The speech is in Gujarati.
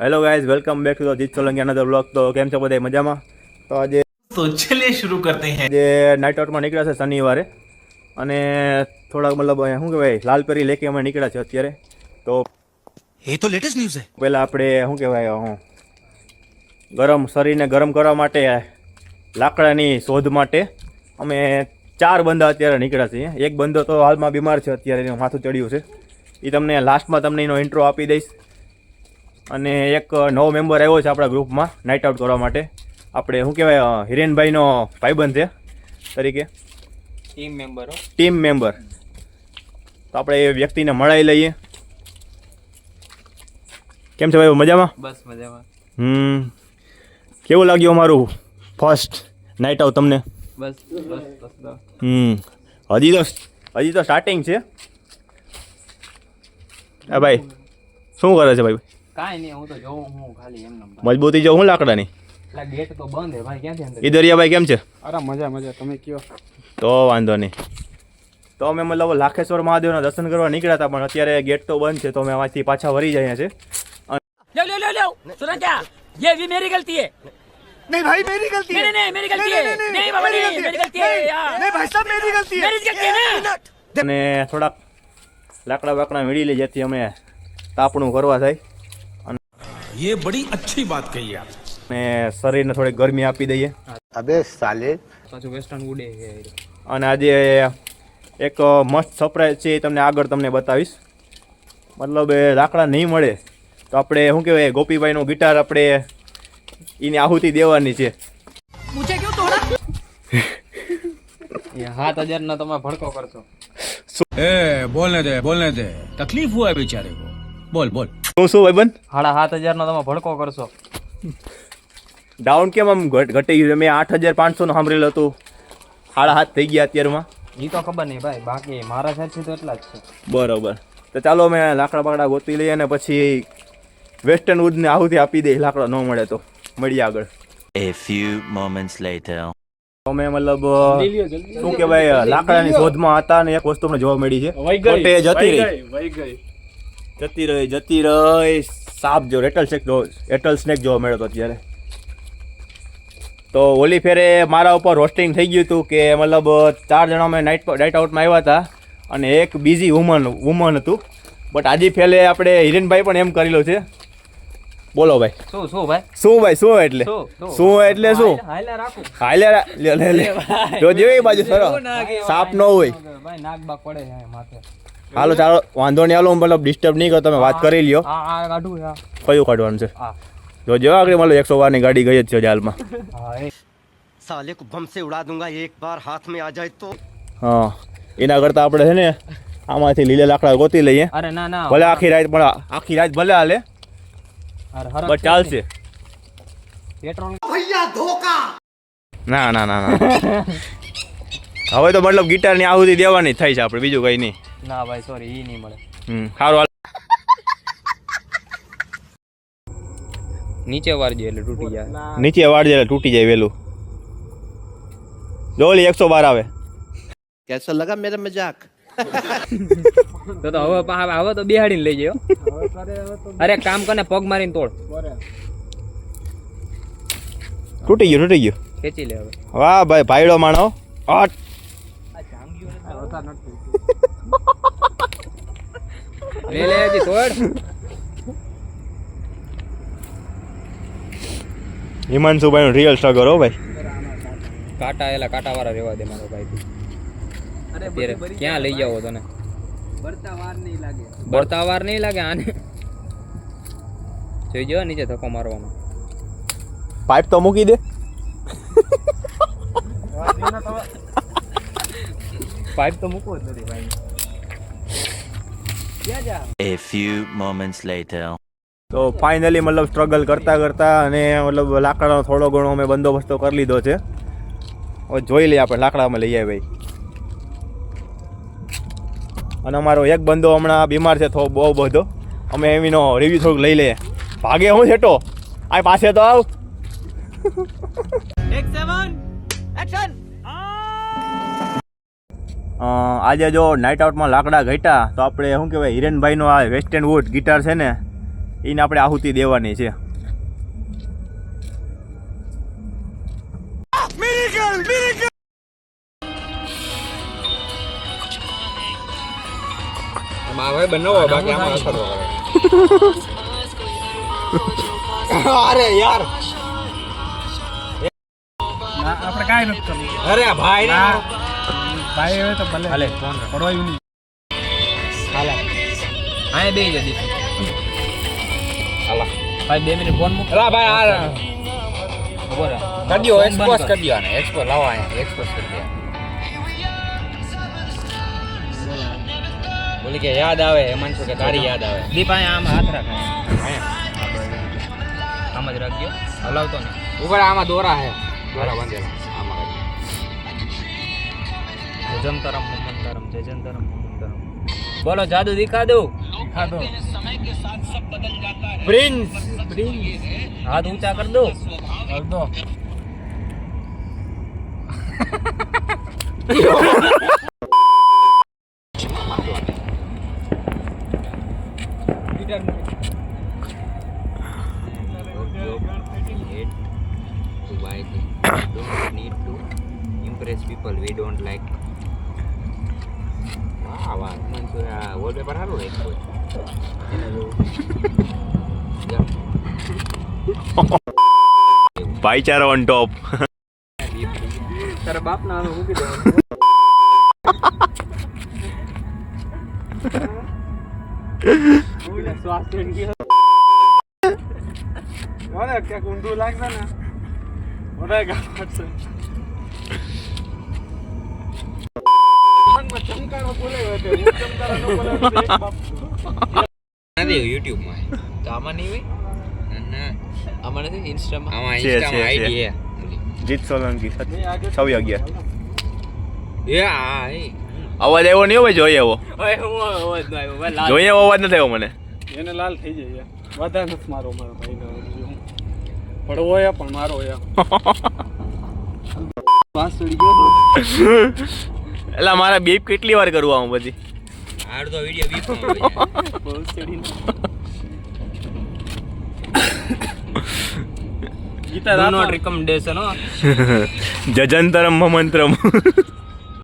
Hello guys, welcome back to the જીત સોલંકી અનધર બ્લોગ. તો કેમ છો બધા મજામાં? તો આજે तो चलिए शुरू करते हैं. જે નાઇટ આઉટમાં નીકળ્યા છે શનિવારે, અને થોડાક મતલબ શું કહેવાય લાલપરી લેકે અમે નીકળ્યા છે અત્યારે. તો ये तो लेटेस्ट न्यूज़ है. પહેલાં આપણે શું કહેવાય ગરમ શરીરને ગરમ કરવા માટે લાકડાની શોધ માટે અમે 4 બંદા અત્યારે નીકળ્યા છીએ. એક બંદો તો હાલમાં બીમાર છે, અત્યારે એનું માથું ચડ્યું છે. એ તમને લાસ્ટમાં તમને એનો ઇન્ટ્રો આપી દઈશ. અને એક નવો મેમ્બર આવ્યો છે આપણા ગ્રુપમાં નાઇટ આઉટ કરવા માટે. આપણે શું કહેવાય હિરેનભાઈનો ભાઈબંધ છે તરીકે ટીમ મેમ્બર. તો આપણે એ વ્યક્તિને મળાવી લઈએ. કેમ છે ભાઈ, મજામાં? બસ મજામાં. કેવું લાગ્યું અમારું ફર્સ્ટ નાઇટ આઉટ તમને? બસ હજી તો સ્ટાર્ટિંગ છે. હા ભાઈ, શું કરે છે ભાઈ? કાંઈ નહીં, હું તો જોઉં હું ખાલી એમ મજબૂતી જો હું લાકડાની. એટલે ગેટ તો બંધ હે ભાઈ, ક્યાંથી અંદર? ઈદરિયા ભાઈ કેમ છે? અરે મજા તમે કયો? તો વાંધો નહીં. તો અમે મતલબ લાખેશ્વર મહાદેવના દર્શન કરવા નીકળ્યા હતા, પણ અત્યારે ગેટ તો બંધ છે, તો અમે આમાંથી પાછા વળી જઈએ છે. लो सुना क्या? ये भी मेरी गलती है. नहीं भाई मेरी गलती है. नहीं मेरी गलती है. नहीं बाबा नहीं मेरी गलती है यार. नहीं भाई साहब मेरी गलती है. मेरी गलती है ना. અને થોડાક લાકડા વાકડા મેળી લઈ, જેથી અમે તાપણું કરવા થાય ये बड़ी अच्छी बात कही आप. અને શરીરને થોડી ગરમી આપી દઈએ. અબે સાલે પાછું વેસ્ટર્ન ઉડે છે. અને આજે એક મસ્ત સરપ્રાઈઝ છે, એ તમને આગળ તમને બતાવીશ. મતલબ એ લાકડા નહીં મળે તો આપણે શું કહેવાય ગોપીભાઈનું ગિટાર આપણે એની આહુતિ દેવાની છે. मुझे क्यों तोड़ा? એ 7000 નો તમે ભડકો કરશો. ए बोलने दे तकलीफ हुआ है बेचारे को. बोल શું ભાઈબંધ? 7500 નો તમે ભડકો કરશો. ડાઉન કેમ આમ ઘટી ગયું? મેં 8500 નું સાંભળેલું હતું, 7.5 થઈ ગયા અત્યારમાં. ઈ તો ખબર નહીં ભાઈ, બાકી મારા સાઈડથી તો એટલા જ છે. બરોબર. તો ચાલો અમે લાકડા બાકડા ગોતી લઈએ, અને પછી વેસ્ટર્ન વુડને આહુતિ આપી દઈએ. લાકડા ન મળે તો મળીએ આગળ. A few moments later. અમે મતલબ શું કહેવાય લાકડાની શોધમાં હતા, અને એક વસ્તુ અમને જોવા મળી છે. પોતે જતી રહી સાપ જો રેટલ સ્નેક જોવા મળ્યો હતો અત્યારે. તો ઓલી ફેરે મારા ઉપર રોસ્ટિંગ થઈ ગયું હતું કે મતલબ 4 જણા અમે નાઇટ આઉટમાં આવ્યા હતા, અને એક બીજી વુમન હતું. બટ આજે ફેલે આપણે હિરેનભાઈ પણ એમ કરેલું છે. બોલો ભાઈ, શું ભાઈ? શું એટલે શું હાલે રાખું હાલે લે જો જેવી બાજુ સરો સાપ ન હોય ભાઈ, નાક બાક પડે છે માથે. હાલો ચાલો, વાંધો નહીં. હાલો, મતલબ ડિસ્ટર્બ નહીં કરો, તમે વાત કરી લ્યો. આ કાઢું આ કયું કાઢવાનું છે? હા જો જો આગળ મતલબ 112 ની ગાડી ગઈ જ છે હાલમાં. હા એ साले को बम से उड़ा दूंगा एक बार हाथ में आ जाए तो. હા, એના કરતાં આપણે છે ને આમાંથી લીલા લાકડા ગોતી લઈએ. અરે ના ભલે આખી રાત ભલે હાલે, અરે હરખ બસ ચાલશે. પેટ્રોલ ના હવે તો મતલબ ગિટારની આહુતિ દેવાની થાય છે આપણે, બીજું કઈ નહીં. ના ભાઈ સોરી, ઈ નહીં મળે. સારું હાલ. નીચે વાળજો એટલે તૂટી જાય. નીચે વાળજે એટલે તૂટી જાય વહેલું. જો ઓલી 112 આવે. कैसा लगा मेरा मजाक? તો હવે તો બેહાડીને લઈ જાય. અરે કામ કરને, પગ મારીને તોડ. તૂટી ગયું ખેંચી લે હવે. વાહ ભાઈ, ભાઈડો માણો. લે હજી તોડ. હિમાંશુભાઈ નું રિયલ સ્ટ્રગલ હો ભાઈ. કાંટા વાળા રહેવા દે મારો ભાઈ. અત્યારે ક્યાં લઈ જાવ તને? બળતા વાર નહીં લાગે આને. જોઈ જો નીચે ધક્કો મારવાનો. પાઇપ તો મૂકી દે. પાઇપ તો મૂકવો જ નથી ભાઈ. A few moments later. તો ફાઇનલી મતલબ સ્ટ્રગલ કરતા અને મતલબ લાકડાનો થોડો ઘણો અમે બંદોબસ્ત કરી લીધો છે. હવે જોઈ લઈએ આપણે લાકડામાં લઈ આવે ભાઈ. અને અમારો એક બંદો હમણાં બીમાર છે બહુ બધો. અમે એનો રિવ્યુ થોડુંક લઈ લઈએ. ભાગે હું છેટો આ પાસે તો આવ. આજે જો નાઇટ આઉટમાં લાકડા ઘટ્યા તો આપણે શું કહેવાય હિરેનભાઈનો આ વેસ્ટર્ન વુડ ગિટાર છે ને, એને આપણે આહુતિ દેવાની છે. હવે બનાવો બાકી આમાં અસર કરે. અરે યાર આપણે કાંઈ નથી કરવું. અરે ભાઈ ને ભાઈ હવે તો ભલે હાલે ફોન પડવાયું નહીં. આયા બે જદી હાલા ભાઈ 2 મિનિટ ફોન મૂક. અલા ભાઈ આ ખબર કરી દો એક્સપોઝ કરી દો આને એક્સપોઝ લાવો આયા એક્સપોઝ કરી દો. બોલી કે યાદ આવે હેમાંશુ કે તારી યાદ આવે. દીપ આયા આમ હાથ રાખ આમ જ રાખજો હલાવતો ને ઉપર આમાં દોરા હે દોરા બાંધેલા આમાં જજંતરમ મમંતરમ જજંતરમ મમંતરમ. બોલો જાદુ દિખા દો પ્રિન્સ હાથ ઊંચા કર દો impress people we don't like. વાહ મંસુરા વોલપેપર સારું રાખ્યું ભાઈચારો ઓન ટોપ. તારા બાપ ના મૂકી દો. શ્વાસ લઈ ગયો. અરે ક્યાંક ઊંધું લાગશે ને ઓરે ગામડશે ચમકારો બોલાવ્યો છે હું ચમકારો નો બોલાવ્યો એક બાપ નથી YouTube માં તો આમાં નહીં હોય ના આમાં નથી Instagram આમાં છે, Instagram છે, ID છે. હે જીત સોલંકી 6/11. એ હા એ અવાજ આવ્યો નહીં હોય જોઈએ એવો ઓય હું અવાજ ન આવ્યો ભાઈ જોઈએ એવો અવાજ નથી આવ્યો મને. એને લાલ થઈ જાય બધા નથી મારો મારો ભાઈ પડવો યા પણ મારો યા વાસ ચડી ગયો એટલે મારા બીપ કેટલી વાર કરવું આવું બધી અડધો વિડિયો બીપમાં બહુ ચડીને ગીતા નોટ રિકમેન્ડેશન હો જજંતરમ મમંતરમ.